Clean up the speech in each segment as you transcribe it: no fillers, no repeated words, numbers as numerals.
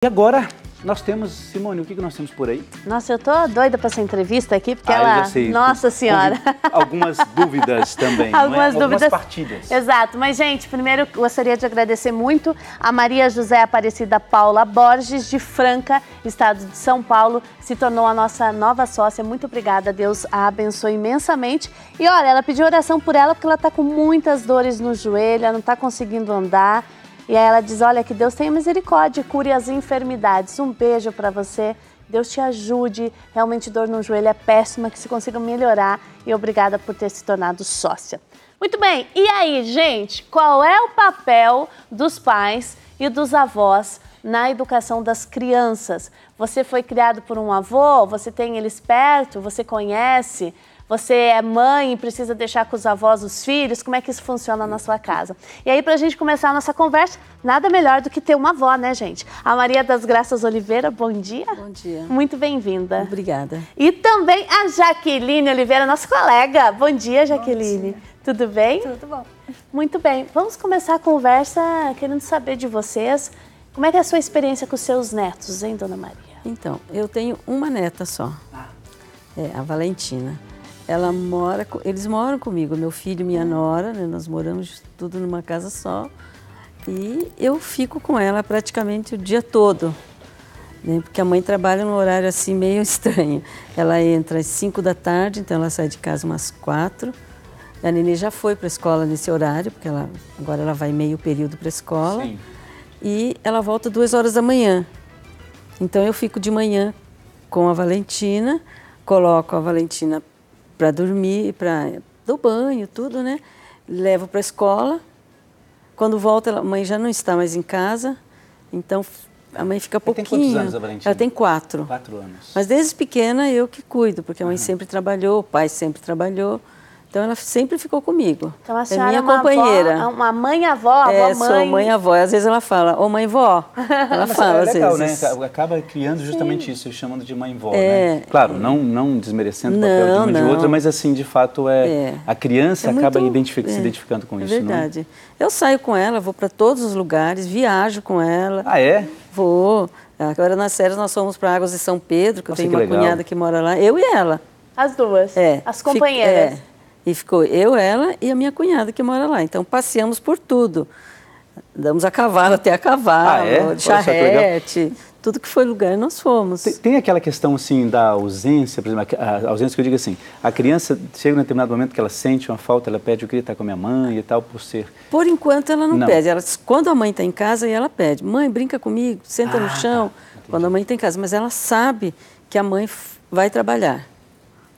E agora nós temos, Simone, o que nós temos por aí? Nossa, eu tô doida para essa entrevista aqui, porque eu ela... já sei. Nossa Senhora! Algumas dúvidas também, Algumas dúvidas. Algumas partidas. Exato, mas gente, primeiro eu gostaria de agradecer muito a Maria José Aparecida Paula Borges, de Franca, estado de São Paulo, se tornou a nossa nova sócia. Muito obrigada, Deus a abençoe imensamente. E olha, ela pediu oração por ela porque ela tá com muitas dores no joelho, ela não tá conseguindo andar. E aí ela diz, olha, que Deus tenha misericórdia, cure as enfermidades. Um beijo para você, Deus te ajude. Realmente dor no joelho é péssima, que se consiga melhorar. E obrigada por ter se tornado sócia. Muito bem, e aí, gente, qual é o papel dos pais e dos avós na educação das crianças? Você foi criado por um avô, você tem eles perto, você conhece... Você é mãe e precisa deixar com os avós os filhos? Como é que isso funciona na sua casa? E aí, para a gente começar a nossa conversa, nada melhor do que ter uma avó, né, gente? A Maria das Graças Oliveira, bom dia. Bom dia. Muito bem-vinda. Obrigada. E também a Jaqueline Oliveira, nossa colega. Bom dia, Jaqueline. Bom dia. Tudo bem? Tudo bom. Muito bem. Vamos começar a conversa querendo saber de vocês. Como é que é a sua experiência com os seus netos, hein, Dona Maria? Então, eu tenho uma neta só, a Valentina. Eles moram comigo, meu filho e minha nora, né? Nós moramos tudo numa casa só. E eu fico com ela praticamente o dia todo, né? Porque a mãe trabalha num horário assim meio estranho. Ela entra às 5 da tarde, então ela sai de casa umas 4. A Nenê já foi para a escola nesse horário, porque agora ela vai meio período para a escola. Sim. E ela volta 2 horas da manhã. Então eu fico de manhã com a Valentina, coloco a Valentina para dormir, para dar banho, tudo, né? Levo para a escola. Quando volta, a mãe já não está mais em casa, então a mãe fica pouquinho. Tem quantos anos a Valentina? Ela tem 4. 4 anos. Mas desde pequena eu que cuido, porque a mãe sempre trabalhou, o pai sempre trabalhou. Então ela sempre ficou comigo. Então a senhora é minha companheira. Avó, uma mãe-avó, avó-mãe. Sou mãe-avó. Às vezes ela fala, ô mãe-vó. Ela fala às legal, vezes. Né? Acaba criando justamente isso, chamando de mãe-vó, É. né? Claro, não desmerecendo o papel de uma e de outra, mas assim, de fato, a criança acaba se identificando com isso, É verdade. Eu saio com ela, vou para todos os lugares, viajo com ela. Ah, é? Vou. Agora nas férias nós fomos para Águas de São Pedro, que eu tenho uma cunhada que mora lá. Eu e ela. As duas? As companheiras? E ficou eu, ela e a minha cunhada que mora lá. Então, passeamos por tudo. Damos a cavalo até a cavalo, de charrete, tudo que foi lugar nós fomos. Tem aquela questão, assim, da ausência, por exemplo, a ausência que eu digo assim, a criança chega num determinado momento que ela sente uma falta, ela pede, eu queria estar com a minha mãe e tal, por ser... Por enquanto, ela não pede. Quando a mãe está em casa, ela pede, mãe, brinca comigo, senta no chão, quando a mãe está em casa. Mas ela sabe que a mãe vai trabalhar.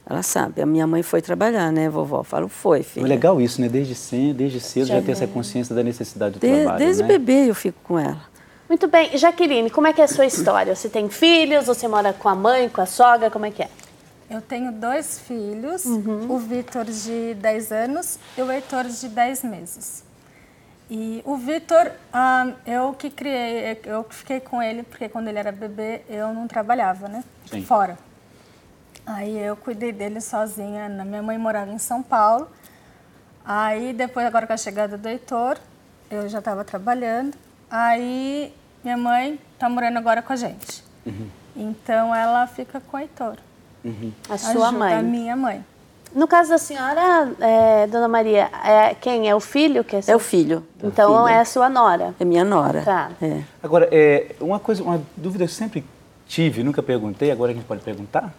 Ela sabe, a minha mãe foi trabalhar, né, vovó? Eu falo, foi, filha. É legal isso, né? Desde cedo já ter essa consciência da necessidade do trabalho, desde né? bebê eu fico com ela. Muito bem. Jaqueline, como é que é a sua história? Você tem filhos? Você mora com a mãe, com a sogra? Como é que é? Eu tenho 2 filhos, o Vitor de 10 anos e o Heitor de 10 meses. E o Vitor, eu que criei, eu que fiquei com ele, porque quando ele era bebê eu não trabalhava, né? Sim. Fora. Aí eu cuidei dele sozinha, minha mãe morava em São Paulo. Aí depois, agora com a chegada do Heitor, eu já estava trabalhando. Aí minha mãe está morando agora com a gente. Então ela fica com o Heitor. A sua mãe? A minha mãe. No caso da senhora, Dona Maria, quem é o filho? Que É o filho. Então é a sua nora? É minha nora. Tá. Agora, uma dúvida que eu sempre tive, nunca perguntei, agora a gente pode perguntar,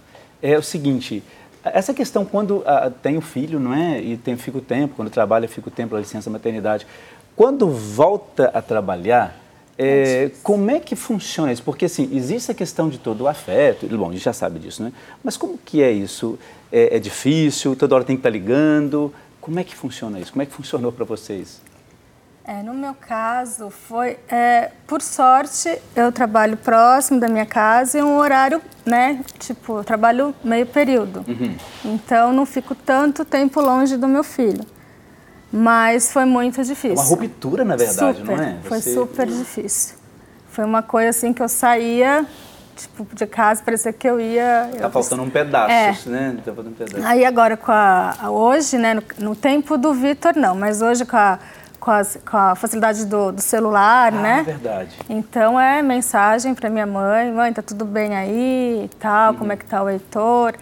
é o seguinte, essa questão quando tem o filho, não é? E fica o tempo, quando trabalha, fica o tempo da licença maternidade. Quando volta a trabalhar, como é que funciona isso? Porque, assim, existe a questão de todo o afeto, bom, a gente já sabe disso, né? Mas como que é isso? É difícil? Toda hora tem que estar ligando? Como é que funciona isso? Como é que funcionou para vocês? No meu caso, foi... por sorte, eu trabalho próximo da minha casa e um horário, né? Tipo, eu trabalho meio período. Então, não fico tanto tempo longe do meu filho. Mas foi muito difícil. Uma ruptura, na verdade, super, não é? Foi super difícil. Foi uma coisa assim que eu saía, tipo, de casa, parecia que eu ia... Tá faltando um pedaço, né? Tá faltando um pedaço. Aí agora, hoje, né, no tempo do Vitor, não, mas hoje com com a facilidade do celular, né? É verdade. Então é mensagem para minha mãe, tá tudo bem aí e tal, como é que tá o Heitor?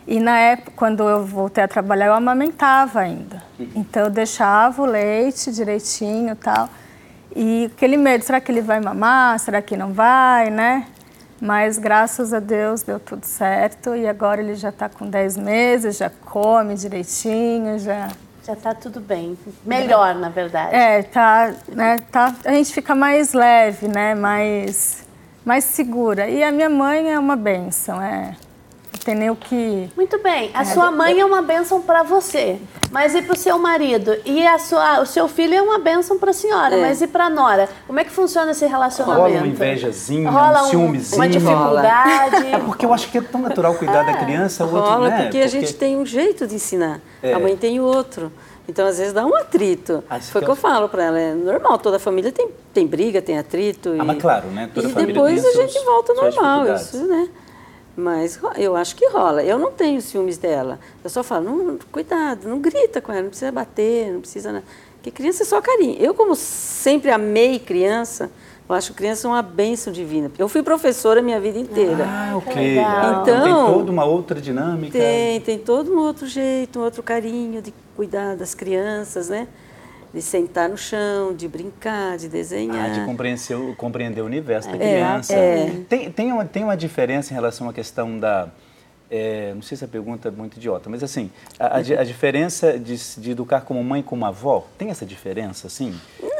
E na época, quando eu voltei a trabalhar, eu amamentava ainda. Então eu deixava o leite direitinho e tal. E aquele medo, será que ele vai mamar? Será que não vai, né? Mas graças a Deus deu tudo certo e agora ele já está com 10 meses, já come direitinho, já... Já está tudo bem. Melhor, na verdade. A gente fica mais leve, né? Mais segura. E a minha mãe é uma bênção, não tem nem o que... Muito bem. A sua mãe é uma bênção para você, mas e para o seu marido? E o seu filho é uma bênção para a senhora, mas e para a nora? Como é que funciona esse relacionamento? Rola uma invejazinha, rola um ciúmezinho. Uma dificuldade. É porque eu acho que é tão natural cuidar da criança. O outro, Rola, né? porque a gente tem um jeito de ensinar, a mãe tem outro. Então, às vezes, dá um atrito. Foi o que eu falo para ela, é normal, toda família tem briga, tem atrito. Mas claro, né? Toda e família depois tem a gente volta suas normal, isso, né? Mas eu acho que rola. Eu não tenho ciúmes dela. Eu só falo, não, cuidado, não grita com ela, não precisa bater, não precisa... Né? Porque criança é só carinho. Eu, como sempre amei criança, eu acho que criança é uma bênção divina. Eu fui professora a minha vida inteira. Ah, ok. Então, tem toda uma outra dinâmica. Tem todo um outro jeito, um outro carinho de cuidar das crianças, né? De sentar no chão, de brincar, de desenhar. De compreender o universo da criança. Tem uma diferença em relação à questão da... não sei se a pergunta é muito idiota, mas assim, a diferença de educar como mãe e como avó, tem essa diferença, assim?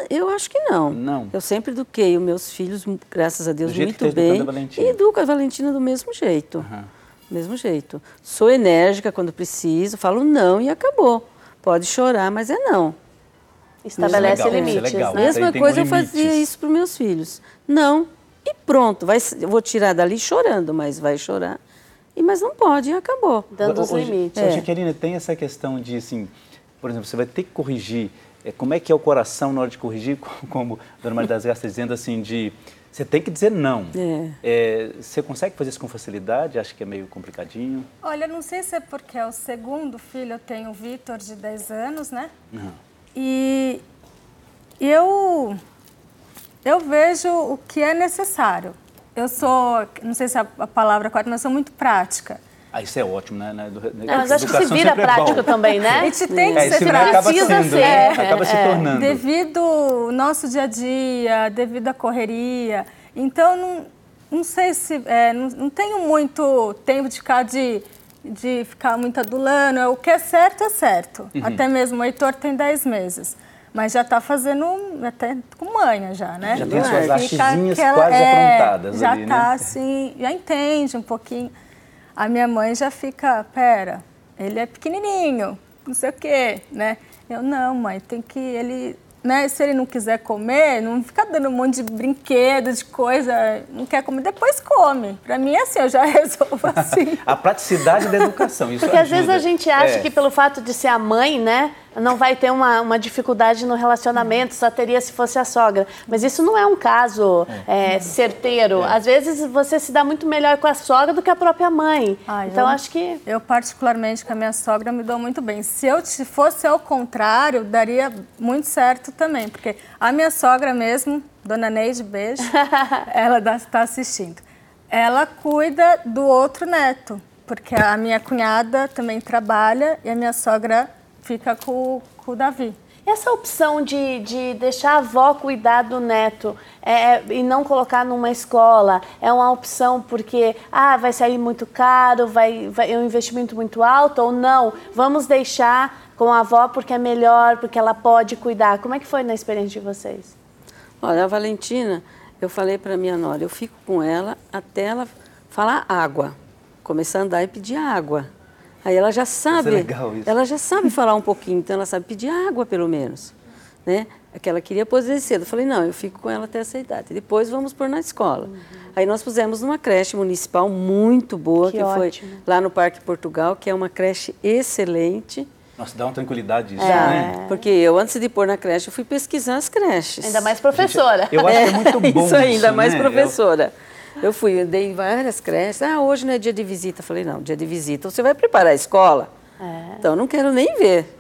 Eu acho que não. Não? Eu sempre eduquei os meus filhos, graças a Deus, muito que bem. A E educo a Valentina do mesmo jeito. Mesmo jeito. Sou enérgica quando preciso, falo não e acabou. Pode chorar, mas é não. Estabelece limites, né? Mesma coisa eu fazia isso para os meus filhos. Não, e pronto. Eu vou tirar dali chorando, mas vai chorar. Mas não pode, e acabou. Dando os limites. Jaqueline, tem essa questão de, assim, por exemplo, você vai ter que corrigir. Como é que é o coração na hora de corrigir? Como a Dona Maria das Graças está dizendo, assim, você tem que dizer não. Você consegue fazer isso com facilidade? Acho que é meio complicadinho. Olha, não sei se é porque é o segundo filho, eu tenho o Vitor, de 10 anos, né? E eu vejo o que é necessário. Eu sou, não sei se a palavra é correta, mas eu sou muito prática. Isso é ótimo, né? Mas acho que se vira prático também, né? A gente tem que ser prático. Acaba se tornando. Devido ao nosso dia a dia, devido à correria. Então, não sei se... não tenho muito tempo de ficar muito adulando. O que é certo, é certo. Até mesmo o Heitor tem 10 meses. Mas já está fazendo até com manha já, né? Já tem suas hastezinhas quase aprontadas já ali, tá, né? assim, já entende um pouquinho. A minha mãe já fica, pera, ele é pequenininho, não sei o quê, né? Eu, não, mãe, tem que ele... Né? Se ele não quiser comer, não fica dando um monte de brinquedo, de coisa, não quer comer, depois come. Para mim é assim, eu já resolvo assim. A praticidade da educação, isso Porque ajuda. Às vezes a gente acha que pelo fato de ser a mãe, né, não vai ter uma dificuldade no relacionamento, só teria se fosse a sogra. Mas isso não é um caso certeiro. Às vezes você se dá muito melhor com a sogra do que a própria mãe. Então acho que... Eu particularmente com a minha sogra me dou muito bem. Se fosse ao contrário, daria muito certo também. Porque a minha sogra mesmo, Dona Neide, beijo, ela está assistindo. Ela cuida do outro neto. Porque a minha cunhada também trabalha e a minha sogra... fica com o Davi. Essa opção de deixar a avó cuidar do neto e não colocar numa escola, é uma opção porque vai sair muito caro, é um investimento muito alto, ou não, vamos deixar com a avó porque é melhor, porque ela pode cuidar. Como é que foi na experiência de vocês? Olha, a Valentina, eu falei para minha nora, eu fico com ela até ela falar água, começar a andar e pedir água. Aí ela já sabe, ela já sabe falar um pouquinho, então ela sabe pedir água pelo menos, né? É que ela queria pôr desde cedo. Eu falei, não, eu fico com ela até essa idade. Depois vamos pôr na escola. Aí nós pusemos numa creche municipal muito boa, que foi lá no Parque Portugal, que é uma creche excelente. Nossa, dá uma tranquilidade isso, né? Porque eu, antes de pôr na creche, eu fui pesquisar as creches. Ainda mais professora. Gente, eu acho que é muito bom isso. Ainda mais né? professora. Eu dei várias creches. Hoje não é dia de visita. Eu falei, não, dia de visita você vai preparar a escola. Então, não quero nem ver.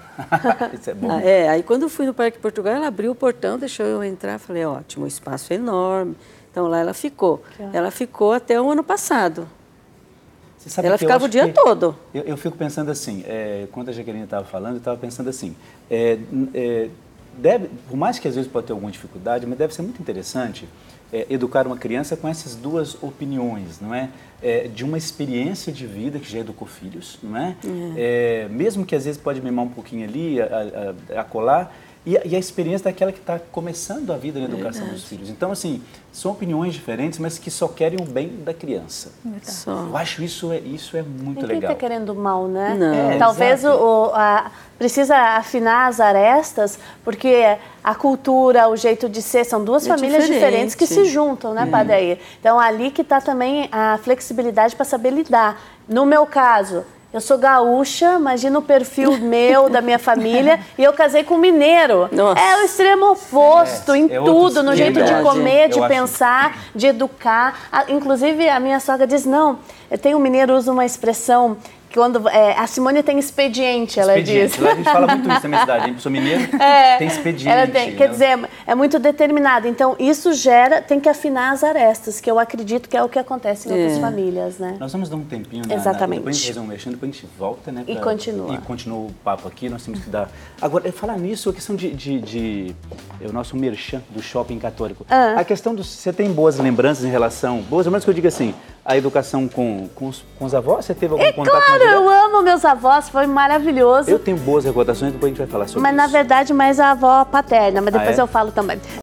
Isso é bom. Aí quando eu fui no Parque Portugal, ela abriu o portão, deixou eu entrar, falei, ótimo, o espaço é enorme. Então lá ela ficou. Ela ficou até o ano passado. Você sabe ela que ficava o dia todo. Eu fico pensando assim, quando a Jaqueline estava falando, eu estava pensando assim, por mais que às vezes pode ter alguma dificuldade, mas deve ser muito interessante educar uma criança com essas duas opiniões, não é? De uma experiência de vida que já educou filhos, não é? Mesmo que às vezes pode mimar um pouquinho ali, acolá, e a experiência daquela que está começando a vida na educação dos filhos. Então, assim, são opiniões diferentes, mas que só querem o bem da criança. Eu acho isso é muito legal. Ninguém está querendo mal, né? Não. Talvez precisa afinar as arestas, porque a cultura, o jeito de ser, são duas famílias diferentes que se juntam, né, Padeia? Então, ali que está também a flexibilidade para saber lidar. No meu caso, eu sou gaúcha, imagina o perfil meu, da minha família, e eu casei com um mineiro. Nossa. É o extremo oposto em tudo, no jeito de comer, de pensar, de educar. Inclusive, a minha sogra diz, não, tem um mineiro, usa uma expressão, que quando a Simone tem expediente, ela diz. A gente fala muito isso na minha cidade, hein? Pessoa mineira tem expediente. Ela tem, quer dizer, é muito determinada. Então, isso tem que afinar as arestas, que eu acredito que é o que acontece em outras famílias, né? Nós vamos dar um tempinho, Exatamente. Depois a gente fazer um mexendo, depois a gente volta, né? E continua. E continua o papo aqui, nós temos que dar... Agora, falar nisso, a questão o nosso merchan do Shopping Católico. A questão você tem boas lembranças em relação... Boas lembranças que eu digo assim, a educação com os avós? Você teve algum contato? Claro, eu amo meus avós, foi maravilhoso. Eu tenho boas recordações, depois a gente vai falar sobre isso. Mas, na verdade, mais a avó paterna, mas depois eu falo também.